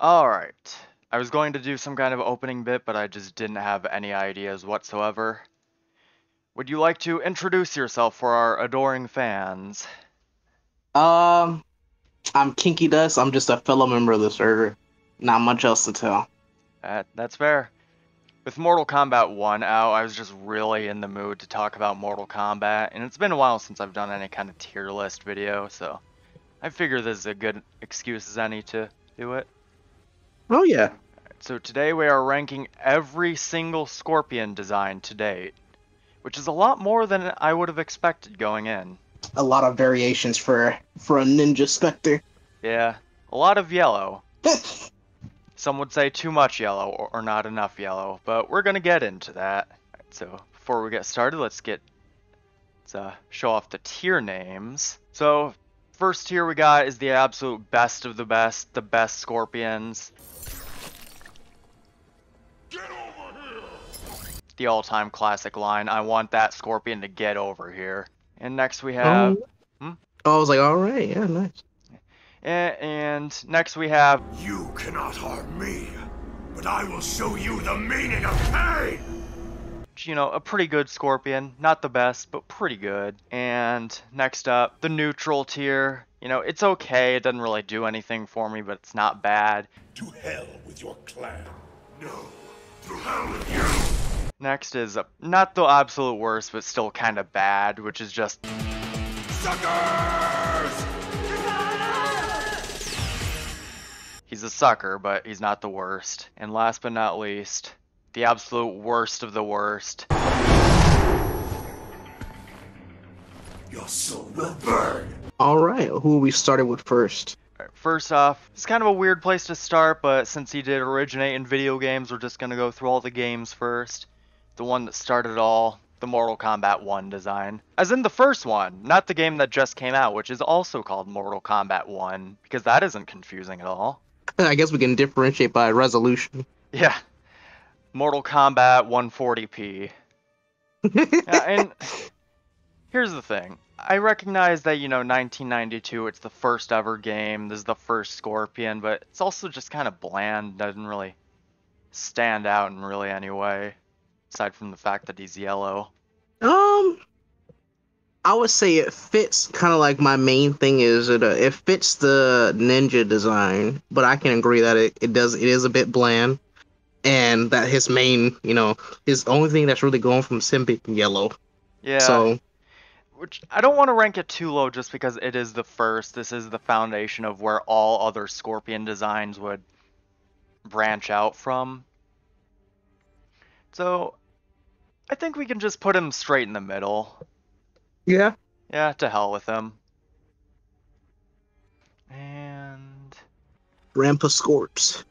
Alright. I was going to do some kind of opening bit, but I just didn't have any ideas whatsoever. Would you like to introduce yourself for our adoring fans? Um, I'm KinkyDusts. I'm just a fellow member of the server. Not much else to tell. That's fair. With Mortal Kombat 1 out, I was just really in the mood to talk about Mortal Kombat, and it's been a while since I've done any kind of tier list video, so I figure this is a good excuse as any to do it. Oh yeah, So today we are ranking every single Scorpion design to date, which is a lot more than I would have expected going in. a lot of variations for a ninja specter. Yeah, a lot of yellow. Some would say too much yellow or not enough yellow, but we're gonna get into that. Alright, so before we get started, let's show off the tier names. So first tier we got is the absolute best of the best Scorpions. Get over here! The all-time classic line, I want that Scorpion to get over here. And next we Oh, have... I was like, all right, yeah, nice. And next we have... You cannot harm me, but I will show you the meaning of pain! You know, a pretty good Scorpion. Not the best, but pretty good. And next up, the neutral tier. You know, it's okay, it doesn't really do anything for me, but it's not bad. To hell with your clan. No, to hell with you! Next is not the absolute worst, but still kind of bad, which is just... Suckers! He's a sucker, but he's not the worst. And last but not least, the absolute worst of the worst. Your soul will burn! All right, who we started with first? Alright, first off, it's kind of a weird place to start, but since he did originate in video games, we're just gonna go through all the games first. The one that started it all, the Mortal Kombat 1 design. As in the first one, not the game that just came out, which is also called Mortal Kombat 1, because that isn't confusing at all. I guess we can differentiate by resolution. Yeah, Mortal Kombat 140p. Yeah, and here's the thing. I recognize that, 1992, it's the first ever game, this is the first Scorpion, but it's also just kind of bland, doesn't really stand out in really any way, aside from the fact that he's yellow. I would say it fits kind of like my main thing is it fits the ninja design, but I can agree that it is a bit bland, and that his main, his only thing that's really going from him being yellow. Yeah, So which I don't want to rank it too low just because it is the first, this is the foundation of where all other Scorpion designs would branch out from. So, I think we can just put him straight in the middle. yeah, Yeah, to hell with him. And... Grandpa Scorps.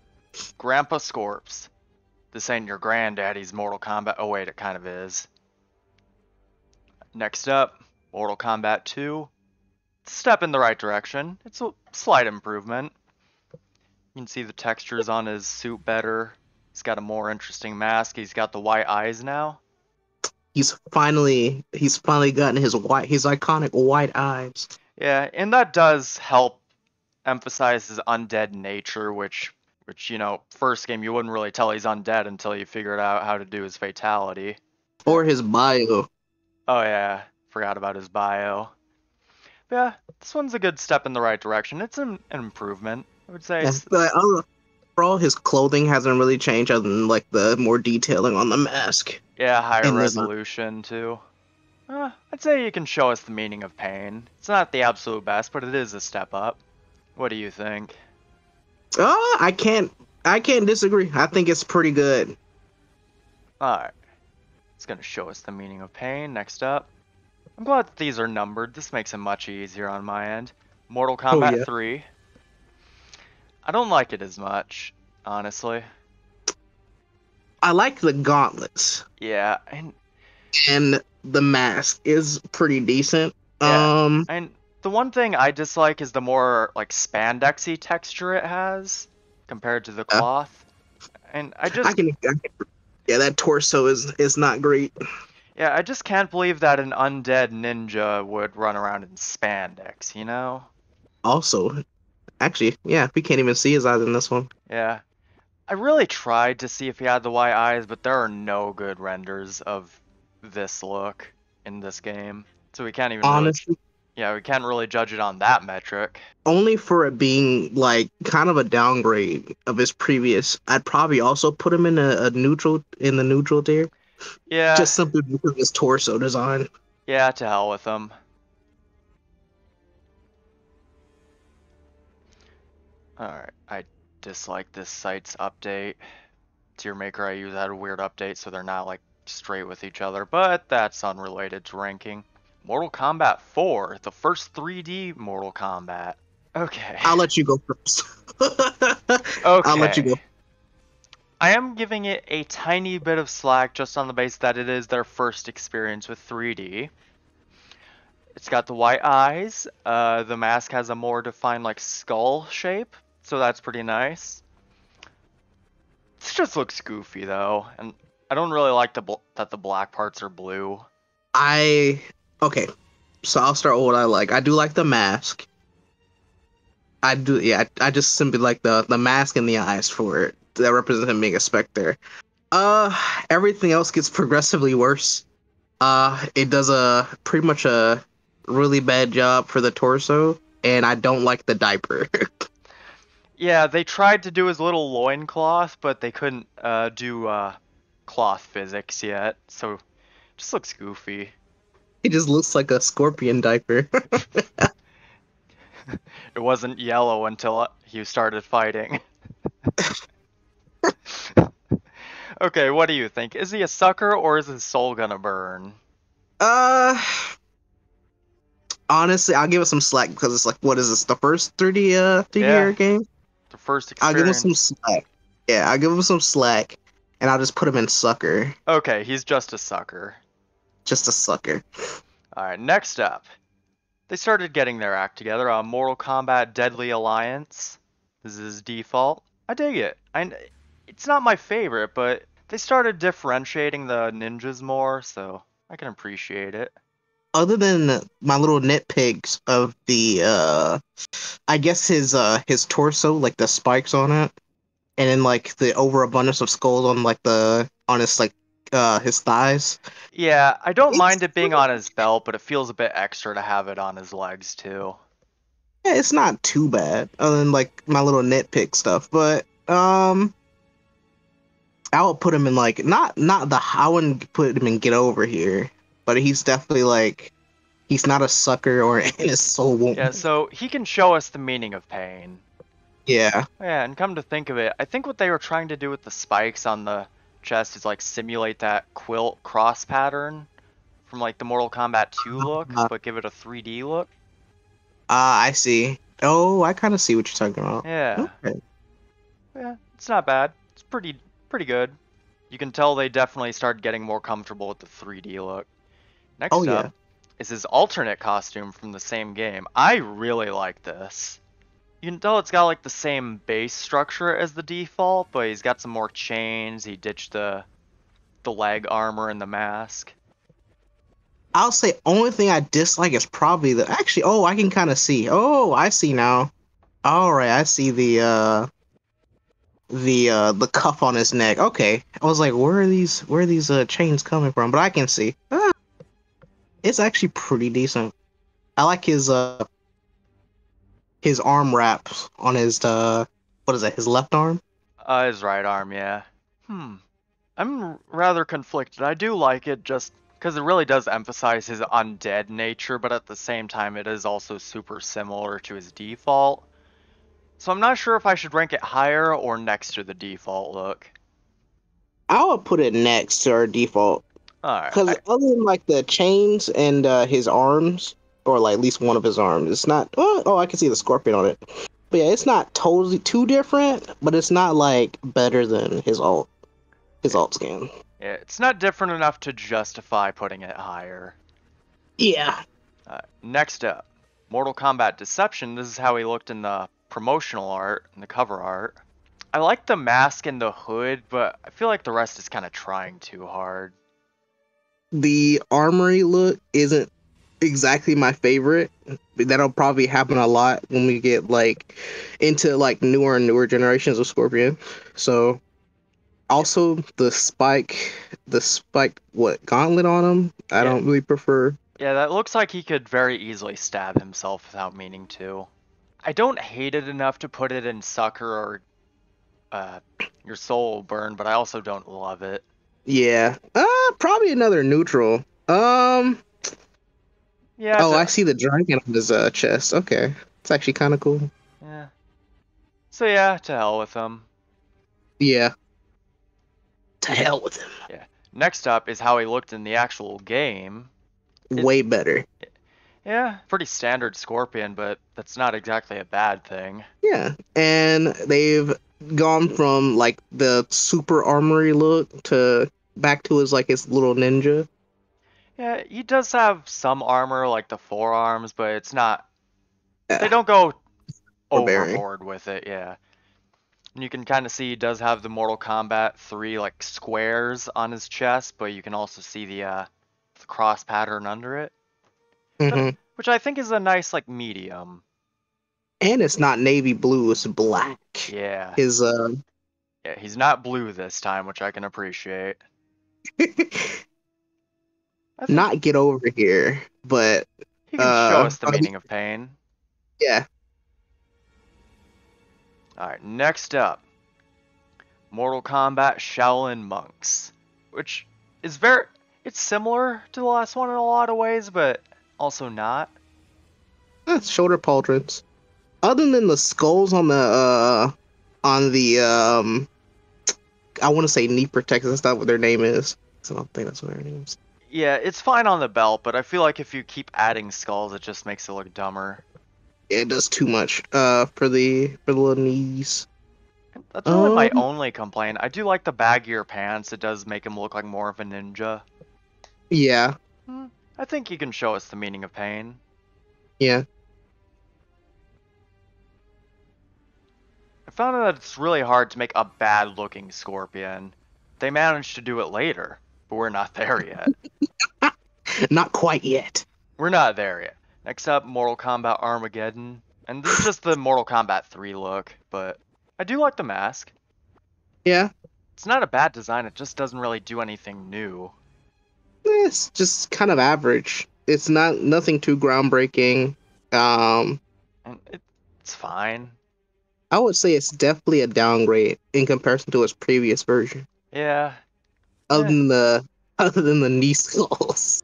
Grandpa Scorps. This ain't your granddaddy's Mortal Kombat. Oh wait, it kind of is. Next up, Mortal Kombat 2. Step in the right direction. It's a slight improvement. You can see the textures on his suit better. He's got a more interesting mask. He's got the white eyes now. He's finally gotten his iconic white eyes. Yeah, and that does help emphasize his undead nature, which first game you wouldn't really tell he's undead until you figured out how to do his fatality. Or his bio. Oh yeah, forgot about his bio. But yeah, this one's a good step in the right direction. It's an improvement, I would say. Yeah, but overall, his clothing hasn't really changed other than like the more detailing on the mask. Yeah, higher And resolution too. I'd say you can show us the meaning of pain. It's not the absolute best, but it is a step up. What do you think? I can't disagree. I think it's pretty good. Alright. It's gonna show us the meaning of pain. Next up. I'm glad that these are numbered. This makes it much easier on my end. Mortal Kombat yeah. 3. I don't like it as much, honestly. I like the gauntlets, Yeah, and the mask is pretty decent. yeah. And the one thing I dislike is the more like spandexy texture it has compared to the cloth. And yeah, that torso is not great. yeah, I just can't believe that an undead ninja would run around in spandex, you know? Also, Actually, yeah, we can't even see his eyes in this one. Yeah. I really tried to see if he had the white eyes, but there are no good renders of this look in this game. So we can't even really, Honestly, yeah, we can't really judge it on that metric. only for it being like kind of a downgrade of his previous, I'd probably also put him in a neutral in the neutral tier, Yeah, just simply because of his torso design. yeah, to hell with him. Alright, I dislike this site's update. Tier Maker I use had a weird update, so they're not like straight with each other, but that's unrelated to ranking. Mortal Kombat 4, the first 3D Mortal Kombat. Okay. I'll let you go first. I'll let you Okay. go. I am giving it a tiny bit of slack just on the base that it is their first experience with 3D. It's got the white eyes. The mask has a more defined like skull shape, so that's pretty nice. This just looks goofy though, and I don't really like that the black parts are blue. Okay, so I'll start with what I like. I do like the mask. I do, yeah. I just simply like the mask and the eyes for it that represent him being a Spectre. Everything else gets progressively worse. It does a pretty much a really bad job for the torso, and I don't like the diaper. Yeah, they tried to do his little loincloth, but they couldn't do cloth physics yet, so it just looks goofy. It just looks like a scorpion diaper. It wasn't yellow until he started fighting. Okay, what do you think? Is he a sucker or is his soul gonna burn? uh, Honestly, I'll give it some slack because it's like, what is this? The first 3D Yeah, game? the first I'll give him some experience. slack. Yeah, I'll give him some slack, and I'll just put him in sucker. Okay, he's just a sucker. Just a sucker. Alright, next up. They started getting their act together on Mortal Kombat Deadly Alliance. This is default. I dig it. It's not my favorite, but they started differentiating the ninjas more, so I can appreciate it. Other than my little nitpicks of the I guess his torso, like the spikes on it, and then like the overabundance of skulls on like on his like his thighs. Yeah, I don't It's mind it being on his belt, but it feels a bit extra to have it on his legs too. yeah, it's not too bad. Other than like my little nitpick stuff, but I would put him in like I wouldn't put him in Get Over Here, but he's definitely like he's not a sucker or his soul Yeah, won't. so he can show us the meaning of pain. Yeah. Yeah, and come to think of it, I think what they were trying to do with the spikes on the chest is like simulate that quilt cross pattern from like the Mortal Kombat 2 look, Uh, but give it a 3D look. I see. Oh, I kind of see what you're talking about. Yeah. Okay. Yeah, it's not bad. It's pretty good. You can tell they definitely started getting more comfortable with the 3D look. Oh Next yeah. up is his alternate costume from the same game. I really like this. You can tell it's got like the same base structure as the default, but he's got some more chains. He ditched the leg armor and the mask. I'll say only thing I dislike is probably the actually. Oh, I can kind of see. Oh, I see now. All right, I see the cuff on his neck. Okay, I was like, where are these chains coming from? But I can see. It's actually pretty decent. I like his arm wraps on his what is that? His left arm. His right arm, yeah. I'm rather conflicted. I do like it just because it really does emphasize his undead nature, but at the same time it is also super similar to his default. So I'm not sure if I should rank it higher or next to the default look. I would put it next to our default Alright, because other than like the chains and his arms, or like at least one of his arms, it's not. Oh, I can see the scorpion on it. But yeah, it's not totally too different, but it's not like better than his alt skin. yeah, it's not different enough to justify putting it higher. Yeah. Next up, Mortal Kombat Deception. This is how he looked in the promotional art, in the cover art. I like the mask and the hood, but I feel like the rest is kind of trying too hard. The armory look isn't exactly my favorite. That'll probably happen a lot when we get like into like newer and newer generations of Scorpion. So also the spike what gauntlet on him, I Yeah. don't really prefer. Yeah, that looks like he could very easily stab himself without meaning to. I don't hate it enough to put it in Sucker or Your Soul Will Burn, but I also don't love it. Yeah. Probably another neutral. Yeah, Oh, I see the dragon on his chest. Okay. It's actually kind of cool. yeah. So yeah, to hell with him. Yeah. To hell with him. Yeah. Next up is how he looked in the actual game. Way better. Yeah, pretty standard Scorpion, but that's not exactly a bad thing. Yeah. And they've gone from like the super armory look to back to his little ninja. Yeah, he does have some armor, like the forearms, but it's not. They Yeah. don't go Overbearing. overboard with it, yeah. And you can kind of see he does have the Mortal Kombat 3 like squares on his chest, but you can also see the cross pattern under it, Hmm. which I think is a nice like medium. And it's not navy blue, it's black. Yeah. His Yeah, he's not blue this time, which I can appreciate. I think not get over here, but he can show us the meaning of pain. yeah. Alright, next up. Mortal Kombat Shaolin Monks, which is it's similar to the last one in a lot of ways, but also not. Shoulder pauldrons. Other than the skulls on the I want to say knee protectors. That's not what their name is. So I don't think that's what their name is. Yeah, it's fine on the belt, but I feel like if you keep adding skulls, it just makes it look dumber. It does too much for the little knees. That's really my only complaint. I do like the baggier pants. It does make him look like more of a ninja. Yeah. I think you can show us the meaning of pain. Yeah. I found that it's really hard to make a bad-looking Scorpion. They managed to do it later, but we're not there yet. Not quite yet. We're not there yet. Next up, Mortal Kombat Armageddon. And this is just the Mortal Kombat 3 look, but I do like the mask. Yeah. It's not a bad design, it just doesn't really do anything new. It's just kind of average. It's nothing too groundbreaking. And it's fine. I would say it's definitely a downgrade in comparison to its previous version. Yeah. Other than the knee skulls.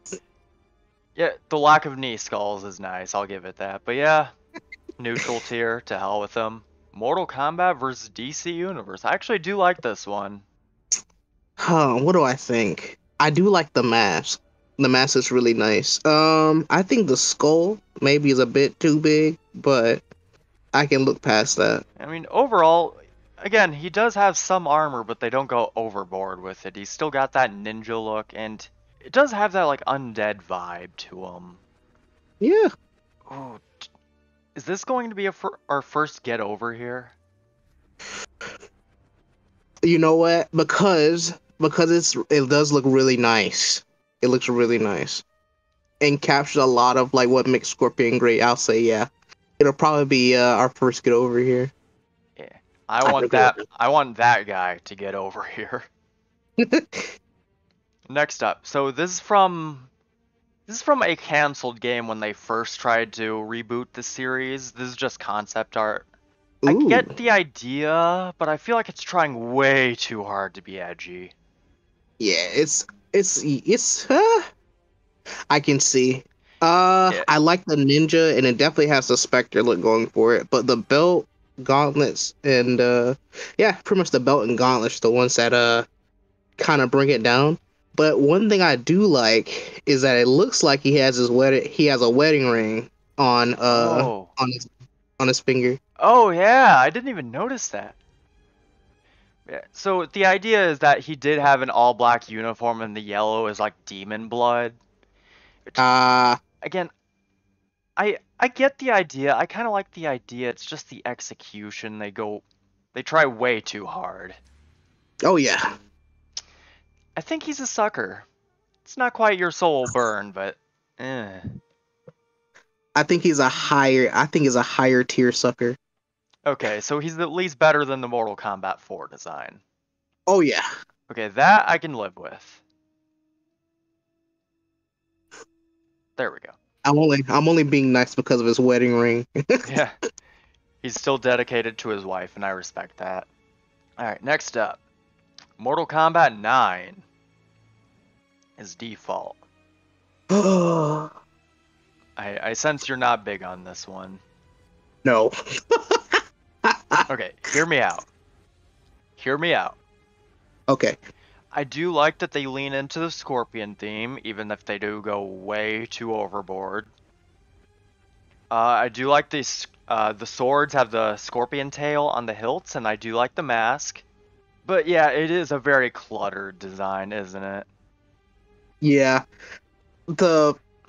Yeah, the lack of knee skulls is nice, I'll give it that. But yeah, neutral tier, to hell with them. Mortal Kombat versus DC Universe. I actually do like this one. What do I think? I do like the mask. The mask is really nice. I think the skull maybe is a bit too big, but I can look past that. I mean, overall, again, he does have some armor, but they don't go overboard with it. He's still got that ninja look, and it does have that, like, undead vibe to him. Yeah. Ooh, is this going to be our first get over here? You know what? Because it does look really nice. It looks really nice. And captures a lot of, like, what makes Scorpion great. I'll say, yeah. It'll probably be our first get over here. Yeah, I want that guy to get over here. Next up, so this is from a canceled game when they first tried to reboot the series. This is just concept art. Ooh. I get the idea, but I feel like it's trying way too hard to be edgy. Yeah, it's I can see. Yeah. I like the ninja, and it definitely has the Spectre look going for it. But the belt, gauntlets, and pretty much the belt and gauntlets, the ones that kind of bring it down. But one thing I do like is that it looks like he has a wedding ring on his finger. Oh yeah, I didn't even notice that. Yeah, so the idea is that he did have an all-black uniform, and the yellow is like demon blood. Again, I get the idea. I kind of like the idea. It's just the execution. They try way too hard. Oh yeah. I think he's a sucker. It's not quite Your Soul Will Burn, but I think he's a higher tier sucker. Okay, so he's at least better than the Mortal Kombat 4 design. Oh yeah. Okay, that I can live with. There we go. I'm only being nice because of his wedding ring. Yeah. He's still dedicated to his wife, and I respect that. Alright, next up. Mortal Kombat 9 is default. No. I sense you're not big on this one. Okay, hear me out. Hear me out. Okay. I do like that they lean into the Scorpion theme, even if they do go way too overboard. I do like the swords have the scorpion tail on the hilts, and I do like the mask. But yeah, it is a very cluttered design, isn't it? Yeah.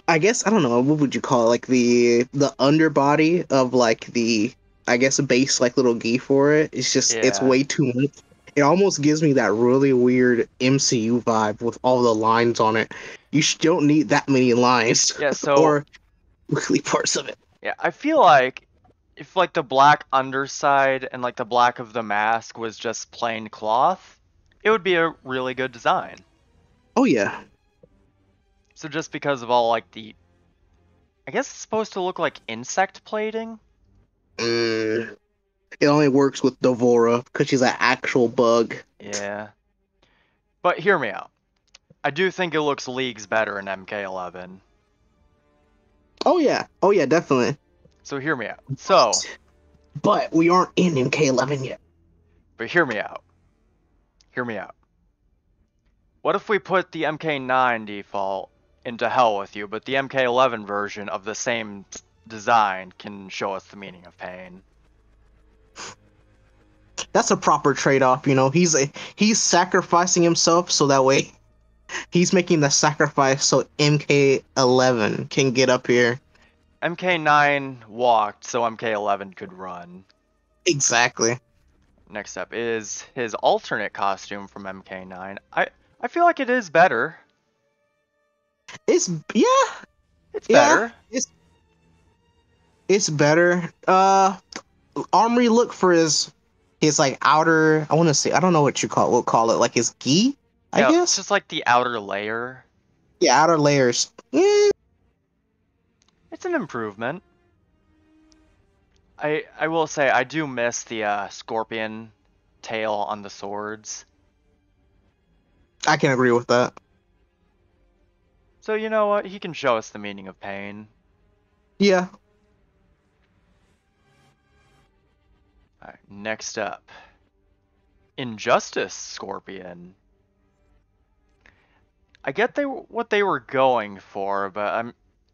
I guess I don't know, what would you call it? Like the underbody of like the, I guess, base like little gi for it. It's Yeah. way too much. It almost gives me that really weird MCU vibe with all the lines on it. You don't need that many lines. Yeah, so or weekly parts of it. yeah, I feel like if like the black underside and like the black of the mask was just plain cloth, it would be a really good design. Oh yeah. So just because of all like I guess it's supposed to look like insect plating? It only works with Devora because she's an actual bug. Yeah. But hear me out. I do think it looks leagues better in MK11. Oh yeah, definitely. So hear me out. So, But we aren't in MK11 yet. but hear me out. Hear me out. What if we put the MK9 default into hell with you, but the MK11 version of the same design can show us the meaning of pain? That's a proper trade-off, you know. He's sacrificing himself so that way he's making the sacrifice so MK11 can get up here. MK9 walked so MK11 could run. Exactly. Next up is his alternate costume from MK9. I feel like it is better. It's It's better. It's better. Armory look for his like outer, I want to say, I don't know what we'll call it, like his gi, I Yeah, guess. it's just like the outer layer. Yeah, outer layers. Yeah. It's an improvement. I will say I do miss the scorpion tail on the swords. I can agree with that. So you know what? He can show us the meaning of pain. Yeah. Alright, next up. Injustice Scorpion. I get what they were going for, but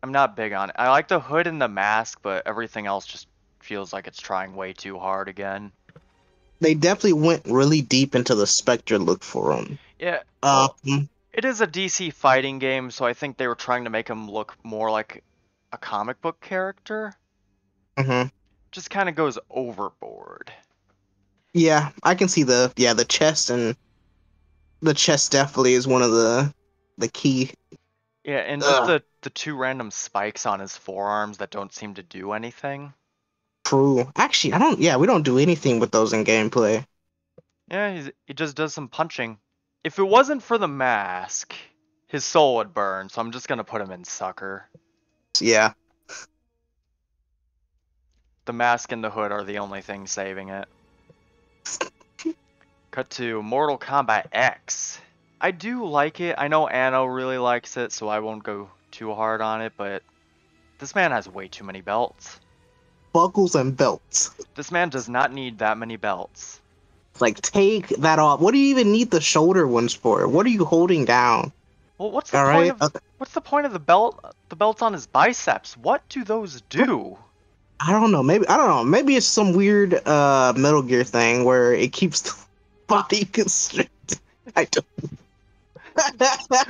I'm not big on it. I like the hood and the mask, but everything else just feels like it's trying way too hard again. They definitely went really deep into the Spectre look for him. Yeah. Well, it is a DC fighting game, so I think they were trying to make him look more like a comic book character. Just kind of goes overboard. Yeah, I can see the chest, and the chest definitely is one of the key. Yeah, and just the two random spikes on his forearms that don't seem to do anything. True. Actually, we don't do anything with those in gameplay. Yeah, he just does some punching. If it wasn't for the mask, his soul would burn, so I'm just gonna put him in Sucker. Yeah. The mask and the hood are the only things saving it. Cut to Mortal Kombat X. I do like it. I know Anno really likes it, so I won't go too hard on it, but this man has way too many belts. Buckles and belts. This man does not need that many belts. Like, take that off. What do you even need the shoulder ones for? What are you holding down? Well, what's the point of the belt? The belts on his biceps. What do those do? I don't know. Maybe it's some weird Metal Gear thing where it keeps the body constricted. I don't.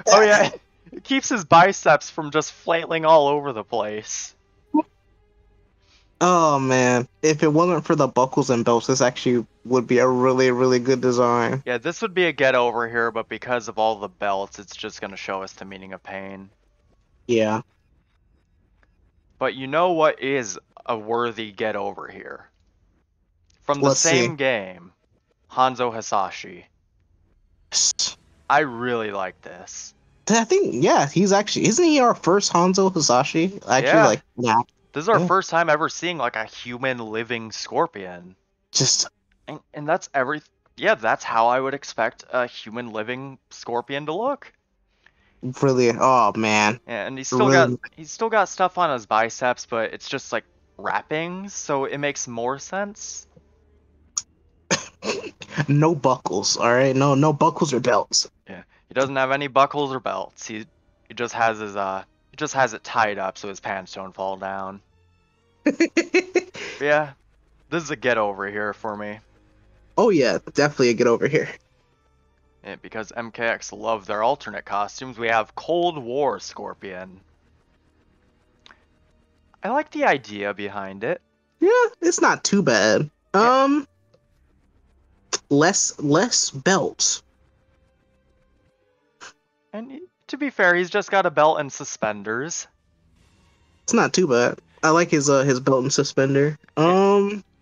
Oh yeah, it keeps his biceps from just flailing all over the place. Oh man, if it wasn't for the buckles and belts, this actually would be a really, really good design. Yeah, this would be a get over here, but because of all the belts, it's just gonna show us the meaning of pain. Yeah. But you know what is a worthy get over here? From the Let's same see. game, Hanzo Hasashi. I really like this. I think, yeah, isn't he our first Hanzo Hasashi? Actually, Yeah. like, yeah, This is our Yeah. first time ever seeing like a human living scorpion. just And that's yeah, that's how I would expect a human living scorpion to look. really, oh man, Yeah, and really, he's still got stuff on his biceps, but it's just like wrappings, so it makes more sense. no buckles, all right, no buckles or belts. Yeah. He doesn't have any buckles or belts. He just has his he just has it tied up so his pants don't fall down. But yeah, this is a get over here for me. Oh yeah, definitely a get over here. Yeah, because MKX love their alternate costumes, we have Cold War Scorpion. I like the idea behind it. Yeah, it's not too bad. Less belts. And to be fair, he's just got a belt and suspenders. It's not too bad. I like his belt and suspender.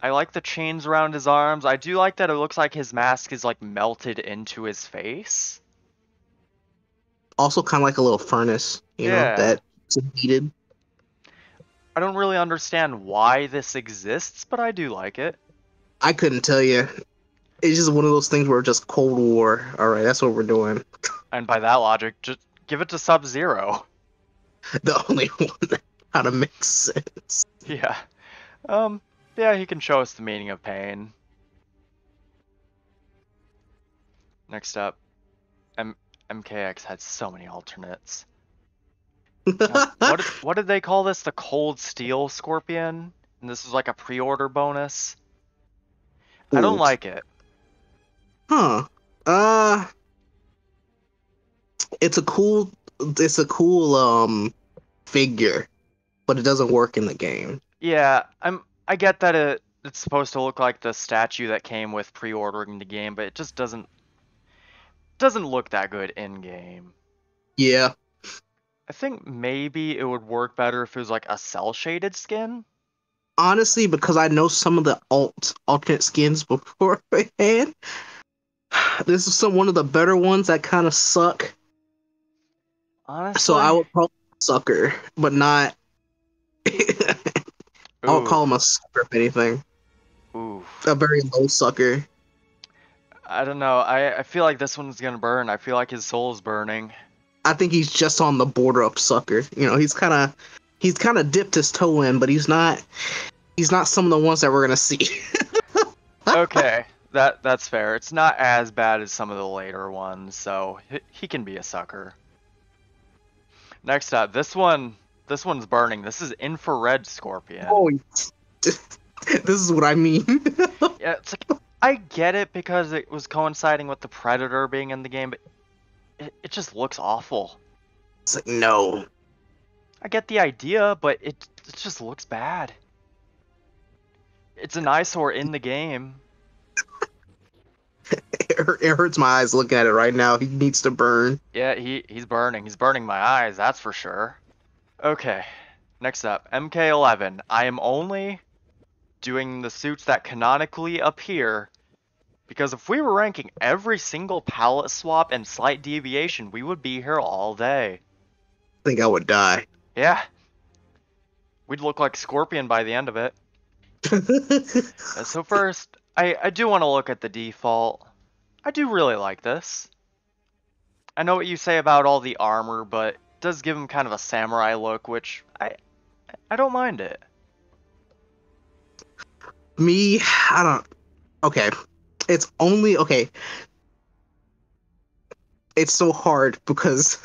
I like the chains around his arms. I do like that it looks like his mask is like melted into his face. Also kind of like a little furnace, you know, that's heated. I don't really understand why this exists, but I do like it. I couldn't tell you. It's just one of those things where just Cold War. All right, that's what we're doing. And by that logic, just give it to Sub-Zero. The only one that kind of makes sense. Yeah. Yeah, he can show us the meaning of pain. Next up, MKX had so many alternates. What did they call this? The Cold Steel Scorpion? And this is like a pre-order bonus? I don't like it. Huh. It's a cool figure, but it doesn't work in the game. Yeah, I get that it's supposed to look like the statue that came with pre-ordering the game, but it just doesn't look that good in game. Yeah. I think maybe it would work better if it was like a cell shaded skin. Honestly, because I know some of the alternate skins beforehand. This is one of the better ones that kind of suck. Honestly, so I would call him a sucker, but not. I would call him a sucker if anything. Ooh. A very low sucker. I don't know. I feel like this one's gonna burn. I feel like his soul's burning. I think he's just on the border of sucker. You know, he's kind of dipped his toe in, but he's not some of the ones that we're gonna see. Okay, that's fair. It's not as bad as some of the later ones, so he can be a sucker. Next up, this one's burning. This is Infrared Scorpion. Oh, this is what I mean. Yeah, it's like I get it because it was coinciding with the Predator being in the game, but it just looks awful. It's like, no. I get the idea, but it just looks bad. It's an eyesore in the game. It hurts my eyes looking at it right now. He needs to burn. Yeah, he's burning. He's burning my eyes, that's for sure. Okay, next up, MK11. I am only doing the suits that canonically appear, because if we were ranking every single palette swap and slight deviation, we would be here all day. I think I would die. Yeah. We'd look like Scorpion by the end of it. So first, I do want to look at the default. I do really like this. I know what you say about all the armor, but it does give him kind of a samurai look, which I don't mind it. Me, I don't. Okay, it's only okay. It's so hard because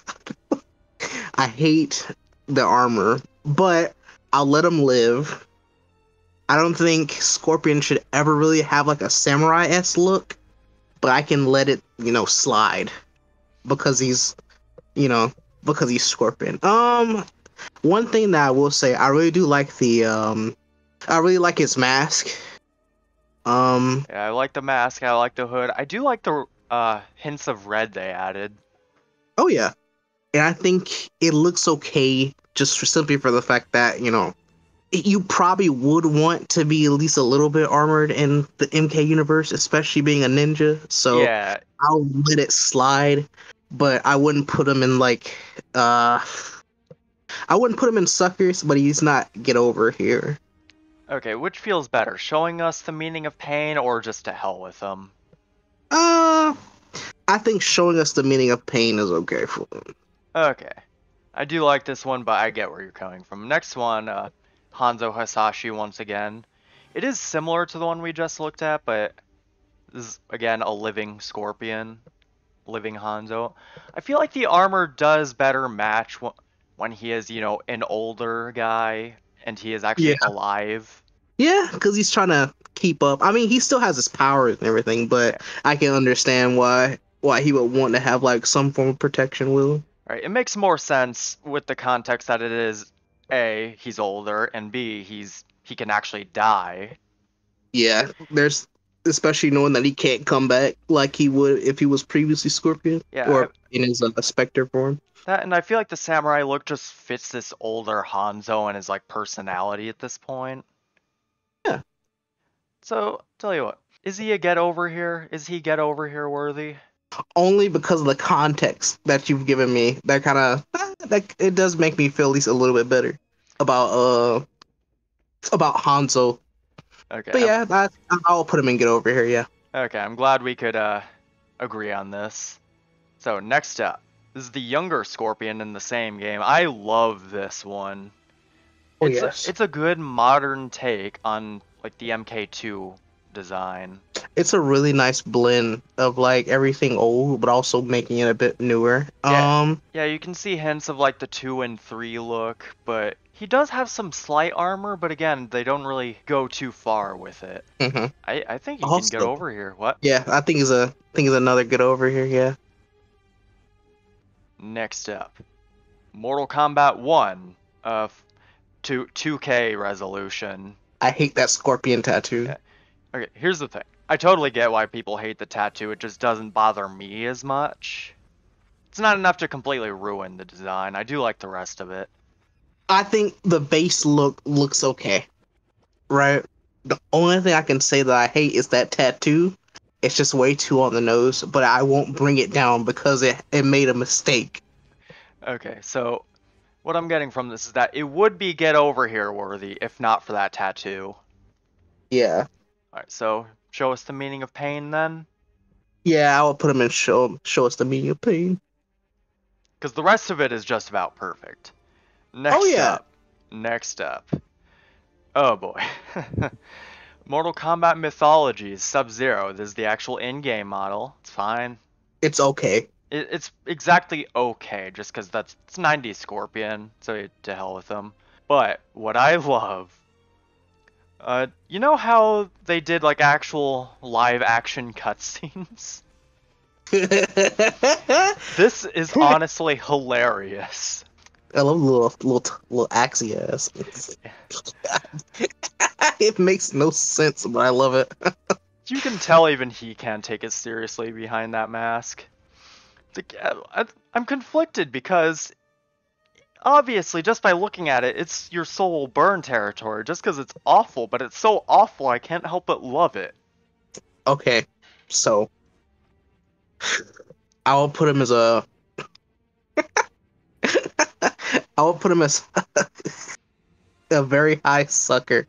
I hate the armor, but I'll let him live. I don't think Scorpion should ever really have like a samurai-esque look, but I can let it, slide because he's Scorpion. One thing that I will say, I really do like I really like his mask. Yeah, I like the mask, I like the hood. I do like the hints of red they added. Oh yeah. And I think it looks okay just simply for the fact that, you probably would want to be at least a little bit armored in the MK universe, especially being a ninja. So Yeah, I'll let it slide, but I wouldn't put him in like I wouldn't put him in suckers, but he's not get over here. okay, which feels better, showing us the meaning of pain or just to hell with them? Uh, I think showing us the meaning of pain is okay for him. Okay. I do like this one, but I get where you're coming from. Next one, Hanzo Hasashi once again. It is similar to the one we just looked at, but this is, again, a living scorpion, living Hanzo. I feel like the armor does better match when he is, an older guy and he is Yeah, actually alive. yeah, because he's trying to keep up. I mean, he still has his powers and everything, but Yeah. I can understand why he would want to have like some form of protection with him. Right. It makes more sense with the context that it is A, he's older, and B, he can actually die. Yeah, there's especially knowing that he can't come back like he would if he was previously Scorpion Yeah, or in his Spectre form. that, and I feel like the samurai look just fits this older Hanzo and his like personality at this point. Yeah. So, tell you what, is he a get over here? Is he get over here worthy? Only because of the context that you've given me. That kind of that it does make me feel at least a little bit better about Hanzo. Okay, But yeah, I'll put him in get over here. Yeah. okay, I'm glad we could agree on this. So next up, this is the younger Scorpion in the same game. I love this one. Oh It's yes. it's a good modern take on like the MK2 design. It's a really nice blend of like everything old, but also making it a bit newer. Yeah, you can see hints of like the 2 and 3 look, but he does have some slight armor, but again, they don't really go too far with it. Mhm. I think he can get Also, over here. What? yeah, I think he's another good over here. Yeah. Next up, Mortal Kombat 1 2K resolution. I hate that scorpion tattoo. Yeah. Okay, here's the thing. I totally get why people hate the tattoo. It just doesn't bother me as much. It's not enough to completely ruin the design. I do like the rest of it. I think the base looks okay, right? The only thing I can say that I hate is that tattoo. It's just way too on the nose, but I won't bring it down because it made a mistake. Okay, so what I'm getting from this is that it would be get over here worthy if not for that tattoo. Yeah. Alright, so show us the meaning of pain then? Yeah, I will put him in show us the meaning of pain. Because the rest of it is just about perfect. Oh yeah. Next up. Oh boy. Mortal Kombat Mythologies Sub-Zero. This is the actual in-game model. It's fine. It's okay. It's exactly okay, just because it's 90s Scorpion, so to hell with them. But what I love, you know how they did like actual live action cutscenes? This is honestly hilarious. I love little axie ass. It makes no sense, but I love it. You can tell even he can't take it seriously behind that mask. I'm conflicted because obviously just by looking at it, it's your soul will burn territory just because it's awful, but it's so awful I can't help but love it. Okay, so I will put him as a. I will put him as a very high sucker,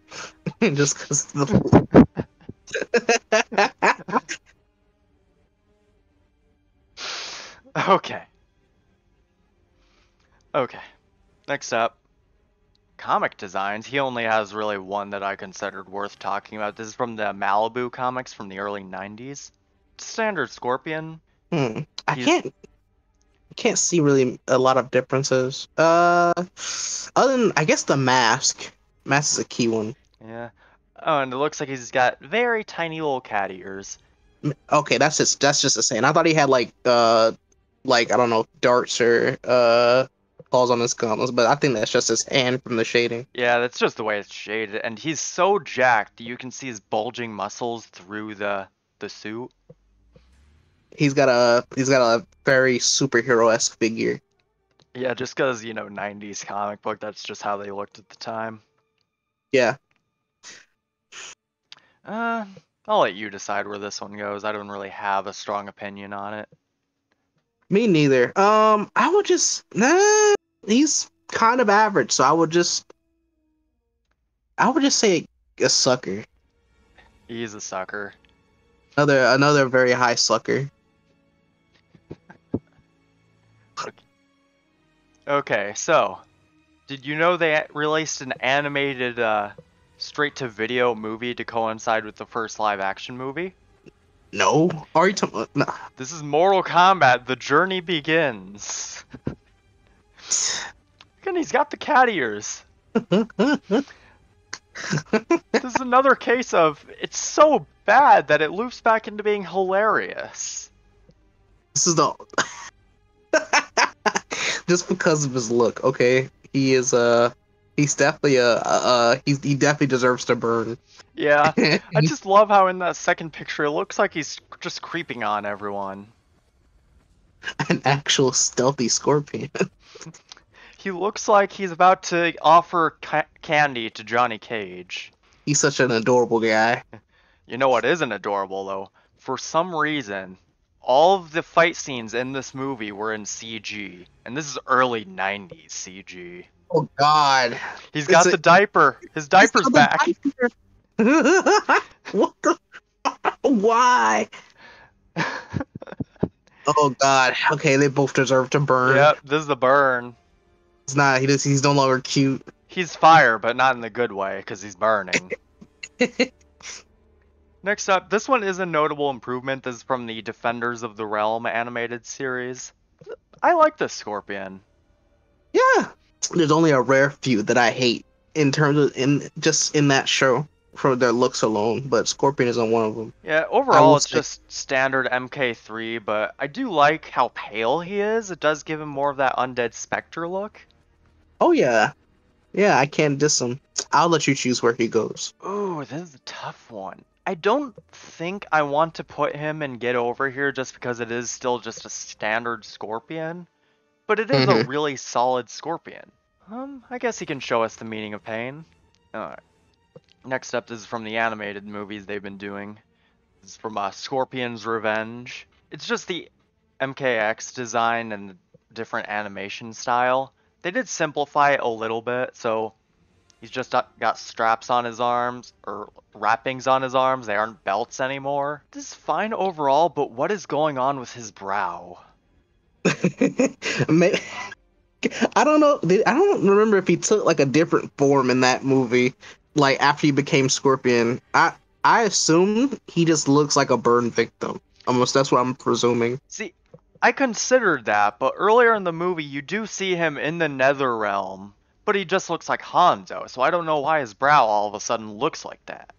just because the. Okay. Okay. Next up, comic designs. He only has really one that I considered worth talking about. This is from the Malibu comics from the early 90s. Standard Scorpion. I can't see really a lot of differences. Other than I guess the mask. Mask is a key one. Yeah. Oh, and it looks like he's got very tiny little cat ears. Okay, that's just a saying. I thought he had like I don't know, darts or claws on his gauntlets, but I think that's just his hand from the shading. Yeah, that's just the way it's shaded, and he's so jacked that you can see his bulging muscles through the suit. He's got a very superhero-esque figure. Yeah, just because, 90s comic book, that's just how they looked at the time. Yeah. I'll let you decide where this one goes. I don't really have a strong opinion on it. Me neither. I would just he's kind of average, so I would just say a sucker. He's a sucker. Another very high sucker. Okay, so did you know they released an animated straight-to-video movie to coincide with the first live-action movie? No, are you talking? No. This is Mortal Kombat: The Journey Begins. And he's got the cat ears. This is another case of it's so bad that it loops back into being hilarious. This is the just because of his look. Okay, he is he's definitely he definitely deserves to burn. Yeah, I just love how in that second picture it looks like he's just creeping on everyone. An actual stealthy scorpion. He looks like he's about to offer candy to Johnny Cage. He's such an adorable guy. You know what isn't adorable, though? For some reason, all of the fight scenes in this movie were in CG. And this is early 90s CG. Oh, God. He's got the diaper. His diaper's back. What the? Why? Oh, God. Okay, they both deserve to burn. Yep, this is the burn. It's not. He's no longer cute. He's fire, but not in the good way, because he's burning. Next up, this one is a notable improvement. This is from the Defenders of the Realm animated series. I like this Scorpion. Yeah. There's only a rare few that I hate in terms of in that show for their looks alone, but Scorpion isn't one of them. Yeah, overall it's just standard MK3, but I do like how pale he is. It does give him more of that Undead Spectre look. Oh yeah. Yeah, I can't diss him. I'll let you choose where he goes. Ooh, this is a tough one. I don't think I want to put him in Get Over Here just because it is still just a standard Scorpion. But it is a really solid Scorpion. I guess he can show us the meaning of pain. Alright. Next up, this is from the animated movies they've been doing. This is from Scorpion's Revenge. It's just the MKX design and the different animation style. They did simplify it a little bit, so he's just got straps on his arms, or wrappings on his arms. They aren't belts anymore. This is fine overall, but what is going on with his brow? I don't know. I don't remember if he took like a different form in that movie, like after he became Scorpion. I assume he just looks like a burn victim. Almost, that's what I'm presuming. See, I considered that, but earlier in the movie you do see him in the Nether Realm, but he just looks like Hanzo, so I don't know why his brow all of a sudden looks like that.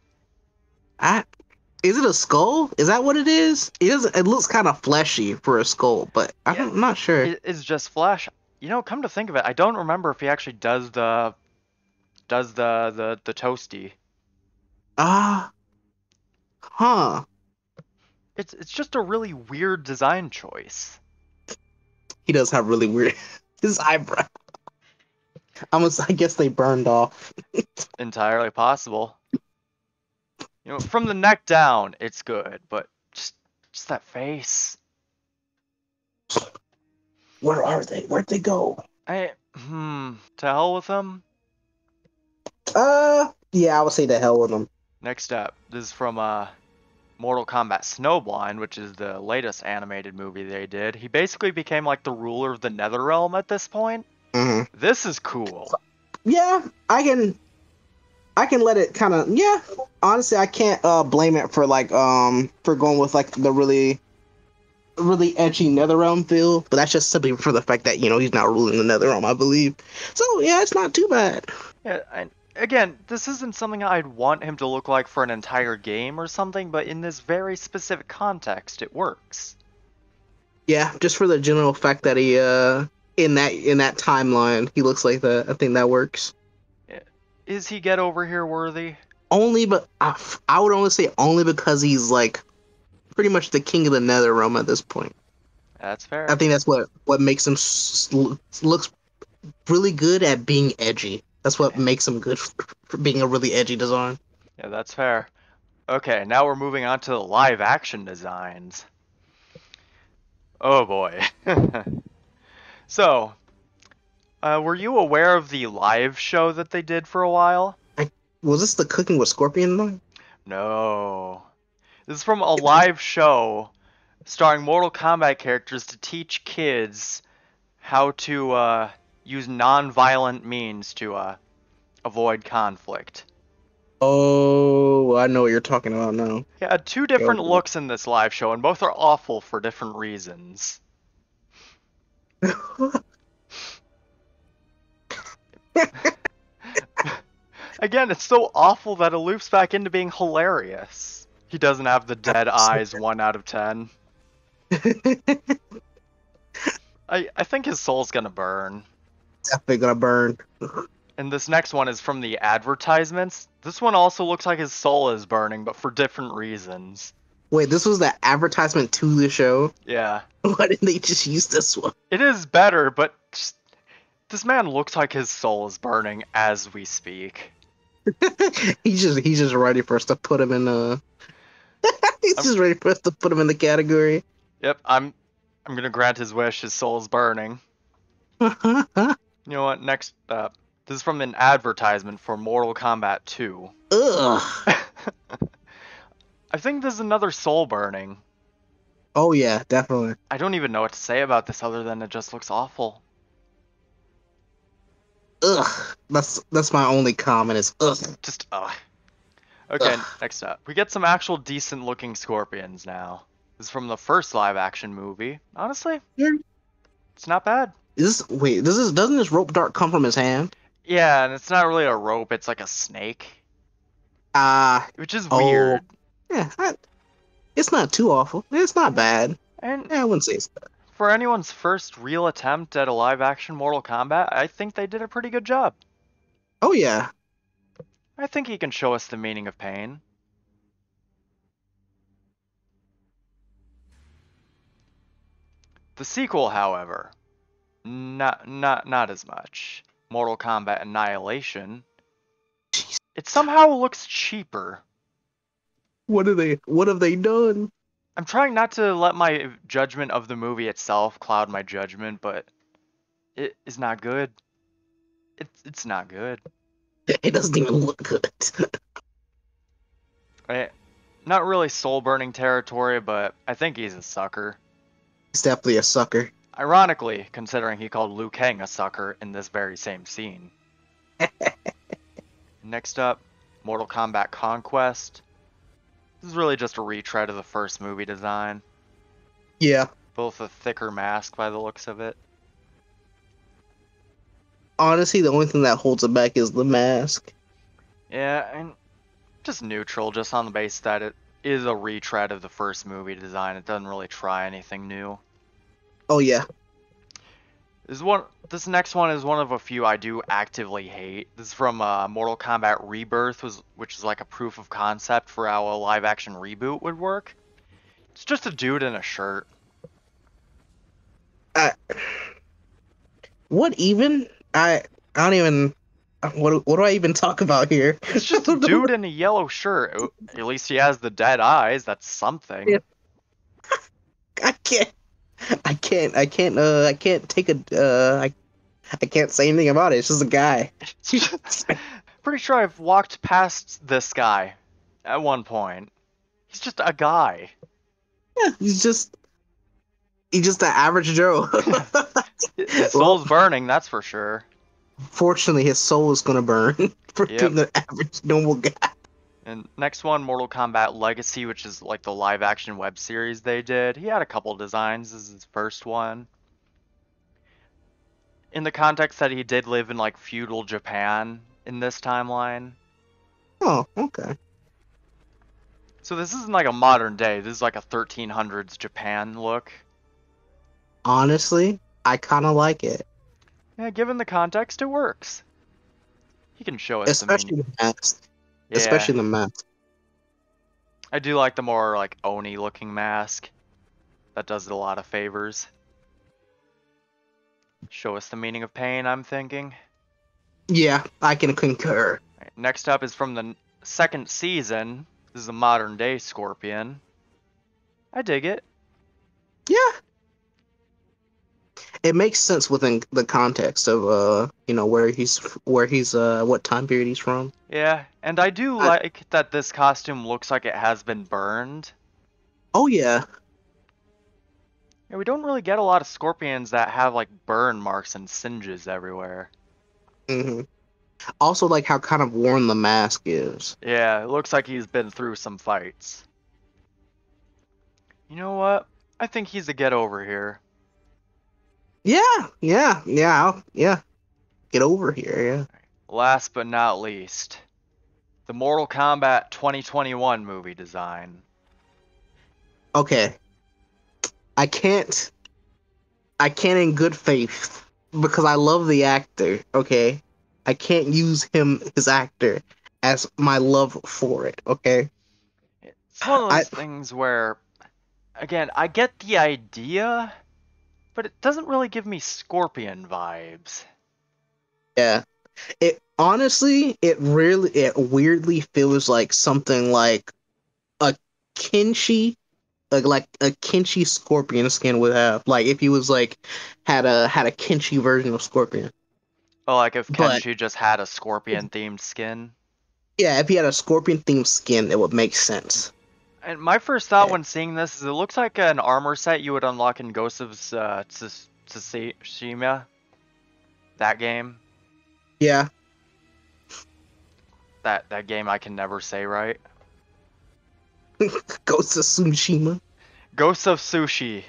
Is it a skull? Is that what it is? It looks kind of fleshy for a skull, but I'm not sure. It's just flesh. You know, come to think of it, I don't remember if he actually does the toasty. Huh. It's just a really weird design choice. He does have really weird his eyebrow. I guess they burned off. Entirely possible. You know, from the neck down, it's good, but just that face. Where are they? Where'd they go? To hell with them. Yeah, I would say to hell with them. Next up, this is from Mortal Kombat Snowblind, which is the latest animated movie they did. He basically became like the ruler of the Netherrealm at this point. Mm-hmm. This is cool. Yeah, I can let it kind of, yeah. Honestly, I can't blame it for like for going with like the really edgy Netherrealm feel, but that's just simply for the fact that, you know, he's not ruling the Netherrealm, I believe. So yeah, it's not too bad. Yeah, and again, this isn't something I'd want him to look like for an entire game or something, but in this very specific context, it works. Yeah, just for the general fact that he in that timeline, he looks like that. I think that works. Is he Get Over Here worthy? Only, but I would only say only because he's like pretty much the king of the Netherrealm at this point. That's fair. I think that's what makes him looks really good at being edgy. That's what makes him good for being a really edgy design. Yeah, that's fair. Okay, now we're moving on to the live action designs. Oh boy. So, were you aware of the live show that they did for a while? Was this the Cooking with Scorpion one? No. This is from a live show starring Mortal Kombat characters to teach kids how to use non-violent means to avoid conflict. Oh, I know what you're talking about now. Yeah, two different looks in this live show, and both are awful for different reasons. Again, it's so awful that it loops back into being hilarious. He doesn't have the dead eyes, 1 out of 10. I think his soul's gonna burn. Definitely gonna burn. And this next one is from the advertisements. This one also looks like his soul is burning, but for different reasons. Wait, this was the advertisement to the show? Yeah. Why didn't they just use this one? It is better, but just, this man looks like his soul is burning as we speak. he's just ready for us to put him in just ready for us to put him in the category. Yep, I'm gonna grant his wish. His soul is burning. You know what? Next up, this is from an advertisement for Mortal Kombat 2. Ugh. I think this is another soul burning. Oh yeah, definitely. I don't even know what to say about this other than it just looks awful. Ugh. That's my only comment is ugh. Just ugh. Okay, Ugh. next up. We get some actual decent looking scorpions now. This is from the first live action movie. Honestly, Yeah. it's not bad. Doesn't this rope dart come from his hand? Yeah, and it's not really a rope, it's like a snake. Which is Oh. weird. Yeah, it's not too awful. It's not bad. And Yeah, I wouldn't say it's bad. for anyone's first real attempt at a live action Mortal Kombat, I think they did a pretty good job. Oh yeah. I think he can show us the meaning of pain. The sequel, however, not as much. Mortal Kombat Annihilation. It somehow looks cheaper. What have they done? I'm trying not to let my judgment of the movie itself cloud my judgment, but it is not good. It's not good. It doesn't even look good. Not really soul-burning territory, but I think he's a sucker. He's definitely a sucker. Ironically, considering he called Liu Kang a sucker in this very same scene. Next up, Mortal Kombat Conquest. This is really just a retread of the first movie design. Yeah. Both a thicker mask by the looks of it. Honestly, the only thing that holds it back is the mask. Yeah, and just neutral, just on the basis that it is a retread of the first movie design. It doesn't really try anything new. Oh yeah. This next one is one of a few I do actively hate. This is from Mortal Kombat Rebirth, which is like a proof of concept for how a live-action reboot would work. It's just a dude in a shirt. What even? I don't even. What do I even talk about here? It's just a dude in a yellow shirt. At least he has the dead eyes. That's something. Yeah. I can't say anything about it. It's just a guy. Pretty sure I've walked past this guy at one point. He's just a guy. Yeah, he's just an average Joe. His soul's burning, that's for sure. Fortunately, his soul is gonna burn for Yep. the average normal guy. And next one, Mortal Kombat Legacy, which is like the live action web series they did. He had a couple designs. This is his first one. In the context that he did live in like feudal Japan in this timeline. Oh, okay. So this isn't like a modern day. This is like a 1300s Japan look. Honestly, I kind of like it. Yeah, given the context, it works. He can show us Especially the mask. Yeah. Especially the mask. I do like the more like Oni looking mask. That does a lot of favors. Show us the meaning of pain, I'm thinking. Yeah, I can concur. Right, next up is from the second season. This is a modern day Scorpion. I dig it. Yeah, it makes sense within the context of where he's what time period he's from. Yeah, and I do I, like that this costume looks like it has been burned. oh yeah, Yeah, we don't really get a lot of Scorpions that have like burn marks and singes everywhere. hmm also like how kind of worn the mask is. Yeah, it looks like he's been through some fights. You know what? I think he's a get over here. Yeah. Get over here, yeah. Last but not least, the Mortal Kombat 2021 movie design. Okay, I can't in good faith because I love the actor. Okay, I can't use his actor as my love for it. Okay, It's one of I those things where, again, I get the idea, but it doesn't really give me Scorpion vibes. yeah. It honestly, it weirdly feels like something like a Kenshi, like a Kenshi Scorpion skin would have. Like if he was like had a Kenshi version of Scorpion. Oh, like if But Kenshi just had a Scorpion themed skin. yeah, if he had a Scorpion themed skin, it would make sense. And my first thought when seeing this is it looks like an armor set you would unlock in Ghost of Tsushima. That game. Yeah. That game I can never say right. Ghost of Tsushima. Ghost of Sushi.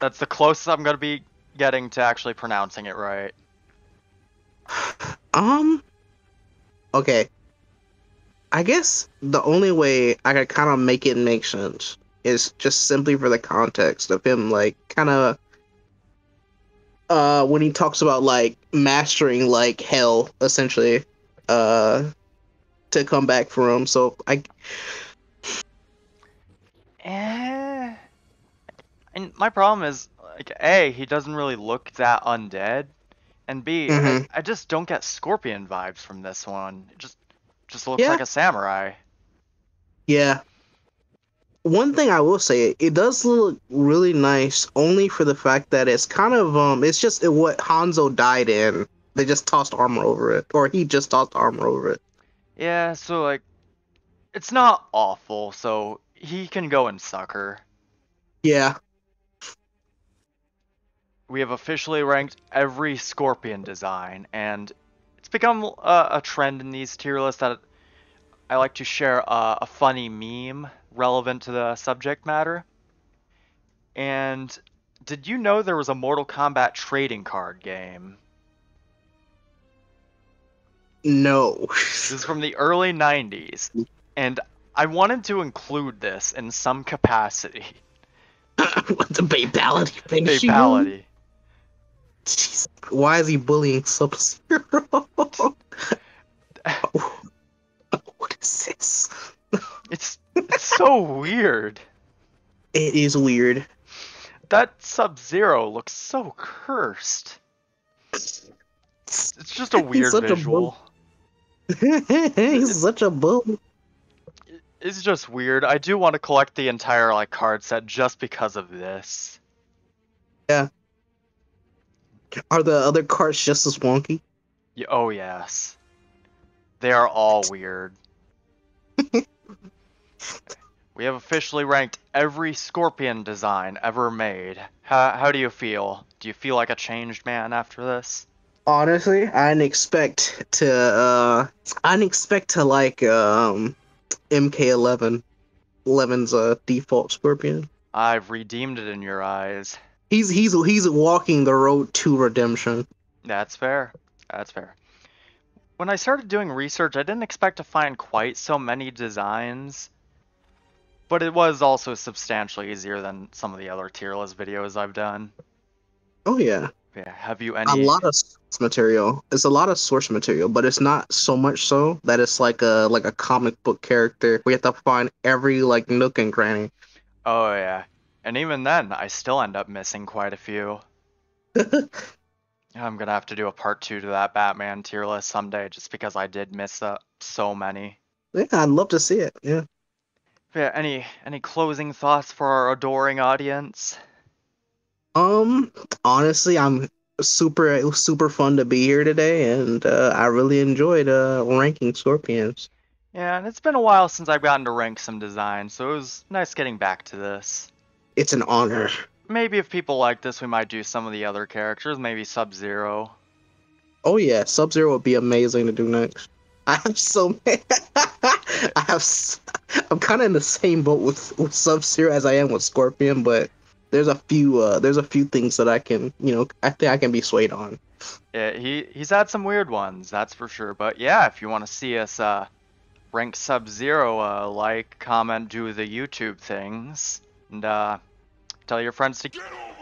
That's the closest I'm gonna be getting to actually pronouncing it right. Okay. I guess the only way I could kind of make it make sense is just simply for the context of him, like, kind of, when he talks about, like, mastering, like, hell, essentially, to come back from him. So, Eh. And my problem is, like, A, he doesn't really look that undead, and B, mhm. I just don't get Scorpion vibes from this one. It just looks Yeah, like a samurai. yeah. One thing I will say, it does look really nice, only for the fact that it's kind of it's just what Hanzo died in. They just tossed armor over it, or he just tossed armor over it. Yeah, so like, it's not awful, so he can go and sucker. Yeah, We have officially ranked every Scorpion design, and it's become a trend in these tier lists that I like to share a funny meme relevant to the subject matter. And did you know there was a Mortal Kombat trading card game? no. This is from the early 90s, and I wanted to include this in some capacity. What the Babality thing? Fatality. Jeez. Why is he bullying Sub-Zero? What is this? It's so weird. It is weird. That Sub-Zero looks so cursed. It's just a weird visual. He's such a bull. It's just weird. I do want to collect the entire like card set just because of this. Yeah. Are the other cards just as wonky? Oh yes. They are all weird. We have officially ranked every Scorpion design ever made. How do you feel? Do you feel like a changed man after this? Honestly, I didn't expect to like MK11. 11's default Scorpion. I've redeemed it in your eyes. He's walking the road to redemption. That's fair. That's fair. When I started doing research, I didn't expect to find quite so many designs, but it was also substantially easier than some of the other tier list videos I've done. Oh yeah. Yeah, have you A any? lot of source material. It's a lot of source material, but it's not so much so that it's like a comic book character. We have to find every like nook and cranny. Oh yeah, and even then, I still end up missing quite a few. I'm gonna have to do a part 2 to that Batman tier list someday, just because I did miss so many. Yeah, I'd love to see it. Yeah. Yeah, any closing thoughts for our adoring audience? Honestly, I'm it was super fun to be here today, and I really enjoyed ranking Scorpions. Yeah, and it's been a while since I've gotten to rank some designs, so it was nice getting back to this. It's an honor. Maybe if people like this, we might do some of the other characters, maybe Sub-Zero. Oh yeah, Sub-Zero would be amazing to do next. I have so many. I'm kind of in the same boat with Sub-Zero as I am with Scorpion, but there's a few things that I can, I think I can be swayed on. Yeah, he's had some weird ones, that's for sure. But yeah, if you want to see us rank Sub-Zero, like, comment, do the YouTube things, and tell your friends to Get over